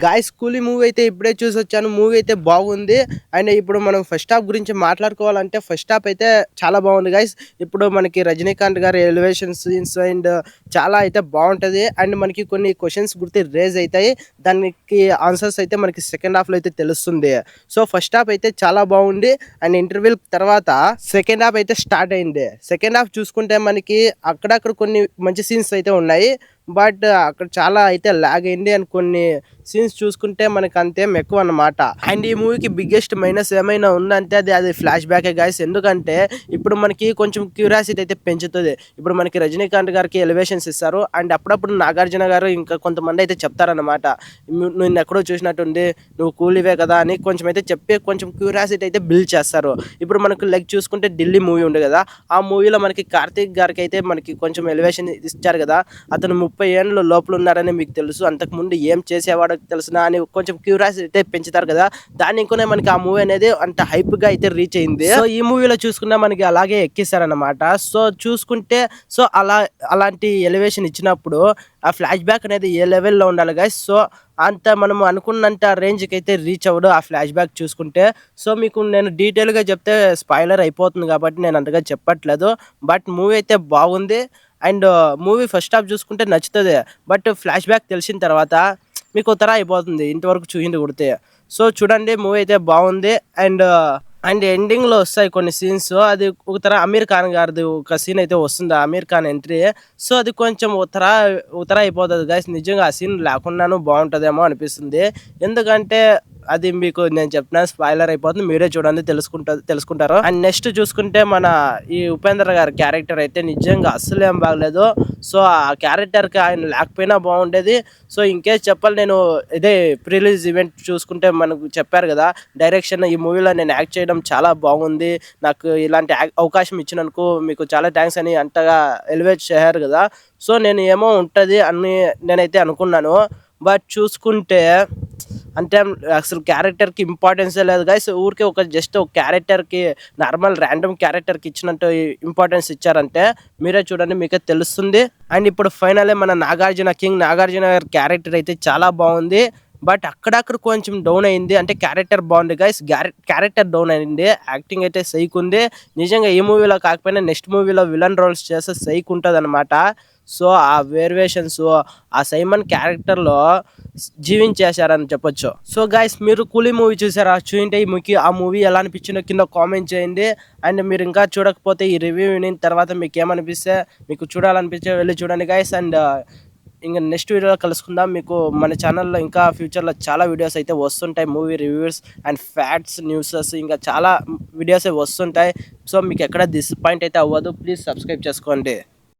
Guys కూలీ movie అయితే ఇప్పుడే చూసొచ్చాను. మూవీ అయితే బాగుంది. అండ్ ఇప్పుడు మనం ఫస్ట్ హాఫ్ గురించి మాట్లాడుకోవాలంటే ఫస్ట్ హాఫ్ అయితే చాలా బాగుంది గాయ్స్. ఇప్పుడు మనకి రజనీకాంత్ గారి ఎలివేషన్ సీన్స్ అండ్ చాలా అయితే బాగుంటది. అండ్ మనకి కొన్ని క్వశ్చన్స్ గుర్తు రేజ్ అవుతాయి. దానికి ఆన్సర్స్ అయితే మనకి సెకండ్ హాఫ్ లో అయితే తెలుస్తుంది. సో ఫస్ట్ హాఫ్ అయితే చాలా బాగుంది. అండ్ ఇంటర్వ్యూ తర్వాత సెకండ్ హాఫ్ అయితే స్టార్ట్ అయింది. సెకండ్ హాఫ్ చూసుకుంటే మనకి అక్కడక్కడ కొన్ని మంచి సీన్స్ అయితే ఉన్నాయి. బట్ అక్కడ చాలా అయితే లాగ్ అయింది. అండ్ కొన్ని సీన్స్ చూసుకుంటే మనకి అంతేం ఎక్కువ అన్నమాట. అండ్ ఈ మూవీకి బిగ్గెస్ట్ మైనస్ ఏమైనా ఉందంటే అది ఫ్లాష్ బ్యాక్ గాయస్. ఎందుకంటే ఇప్పుడు మనకి కొంచెం క్యూరియాసిటీ అయితే పెంచుతుంది. ఇప్పుడు మనకి రజనీకాంత్ గారికి ఎలివేషన్స్ ఇస్తారు. అండ్ అప్పుడప్పుడు నాగార్జున గారు ఇంకా కొంతమంది అయితే చెప్తారన్నమాట, నువ్వు ఎక్కడో చూసినట్టుంది, నువ్వు కూలీవే కదా అని కొంచెం అయితే చెప్పి కొంచెం క్యూరియాసిటీ అయితే బిల్డ్ చేస్తారు. ఇప్పుడు మనకు లైక్ చూసుకుంటే ఢిల్లీ మూవీ ఉంది కదా, ఆ మూవీలో మనకి కార్తీక్ గారికి అయితే మనకి కొంచెం ఎలివేషన్ ఇచ్చారు కదా. అతను 30 ఏళ్ళ లోపల ఉన్నారని మీకు తెలుసు, అంతకుముందు ఏం చేసేవాడో తెలుసునా అని కొంచెం క్యూరియాసిటీ అయితే పెంచుతారు కదా. దాని ఇంకొనే మనకి ఆ మూవీ అనేది అంత హైప్ గా అయితే రీచ్ అయింది. సో ఈ మూవీలో చూసుకున్నా మనకి అలాగే ఎక్కిస్తారనమాట. సో చూసుకుంటే సో అలాంటి ఎలివేషన్ ఇచ్చినప్పుడు ఆ ఫ్లాష్ బ్యాక్ అనేది ఏ లెవెల్లో ఉండాలి గైస్. సో అంత మనం అనుకున్నంత రేంజ్కి అయితే రీచ్ అవ్వడు ఆ ఫ్లాష్ బ్యాక్ చూసుకుంటే. సో మీకు నేను డీటెయిల్గా చెప్తే స్పాయిలర్ అయిపోతుంది కాబట్టి నేను అంతగా చెప్పట్లేదు. బట్ మూవీ అయితే బాగుంది. అండ్ మూవీ ఫస్ట్ హాఫ్ చూసుకుంటే నచ్చుతుంది. బట్ ఫ్లాష్ బ్యాక్ తెలిసిన తర్వాత మీకు ఉత్తర అయిపోతుంది ఇంతవరకు చూసింది కుడితే. సో చూడండి, మూవీ అయితే బాగుంది. అండ్ ఎండింగ్లో వస్తాయి కొన్ని సీన్స్. అది ఒక అమీర్ ఖాన్ గారిది ఒక సీన్ అయితే వస్తుంది, అమీర్ ఖాన్ ఎంట్రీ. సో అది కొంచెం ఉత్తర అయిపోతుంది గైస్. నిజంగా ఆ సీన్ లేకుండాను బాగుంటుందేమో అనిపిస్తుంది. ఎందుకంటే అది మీకు నేను చెప్పిన స్పాయిలర్ అయిపోతుంది, మీరే చూడండి తెలుసుకుంటారు. అండ్ నెక్స్ట్ చూసుకుంటే మన ఈ ఉపేంద్ర గారి క్యారెక్టర్ అయితే నిజంగా అస్సలు ఏం బాగలేదు. సో ఆ క్యారెక్టర్కి ఆయన లేకపోయినా బాగుండేది. సో ఇంకేస్ చెప్పాలి, నేను ఇదే ప్రిలీజ్ ఈవెంట్ చూసుకుంటే మనకు చెప్పారు కదా, డైరెక్షన్ ఈ మూవీలో నేను యాక్ట్ చేయడం చాలా బాగుంది, నాకు ఇలాంటి అవకాశం ఇచ్చినందుకు మీకు చాలా థ్యాంక్స్ అని అంతగా ఎలివేట్ చేశారు కదా. సో నేను ఏమో ఉంటుంది అని నేనైతే అనుకున్నాను. బట్ చూసుకుంటే అంటే అసలు క్యారెక్టర్కి ఇంపార్టెన్సే లేదు గైస్. ఊరికే జస్ట్ ఒక క్యారెక్టర్కి, నార్మల్ ర్యాండమ్ క్యారెక్టర్కి ఇచ్చినట్టు ఇంపార్టెన్స్ ఇచ్చారంటే మీరే చూడండి, మీకే తెలుస్తుంది. అండ్ ఇప్పుడు ఫైనలే మన నాగార్జున గారి క్యారెక్టర్ అయితే చాలా బాగుంది. బట్ అక్కడక్కడ కొంచెం డౌన్ అయింది. అంటే క్యారెక్టర్ బాగుంది గైస్, క్యారెక్టర్ డౌన్ అయింది. యాక్టింగ్ అయితే సైక్ ఉంది. నిజంగా ఈ మూవీలో కాకపోయినా నెక్స్ట్ మూవీలో విలన్ రోల్స్ చేస్తే సైక్ ఉంటుంది అనమాట. సో ఆ వేరియేషన్స్ ఆ సైమన్ క్యారెక్టర్లో జీవించేశారని చెప్పొచ్చు. సో గైస్, మీరు కూలీ మూవీ చూసారా? చూయింటే మీకు ఆ మూవీ ఎలా అనిపించిందో కింద కామెంట్ చేయండి. అండ్ మీరు ఇంకా చూడకపోతే ఈ రివ్యూ వినిన తర్వాత మీకు ఏమనిపిస్తే, మీకు చూడాలనిపించే వెళ్ళి చూడండి గైస్. అండ్ ఇంకా నెక్స్ట్ వీడియోలో కలుసుకుందాం. మీకు మన ఛానల్లో ఇంకా ఫ్యూచర్లో చాలా వీడియోస్ అయితే వస్తుంటాయి, movie reviews and facts, newses, ఇంకా చాలా వీడియోస్ వస్తుంటాయి. సో మీకు ఎక్కడ డిసప్పాయింట్ అయితే అవ్వదు. ప్లీజ్ సబ్స్క్రైబ్ చేసుకోండి.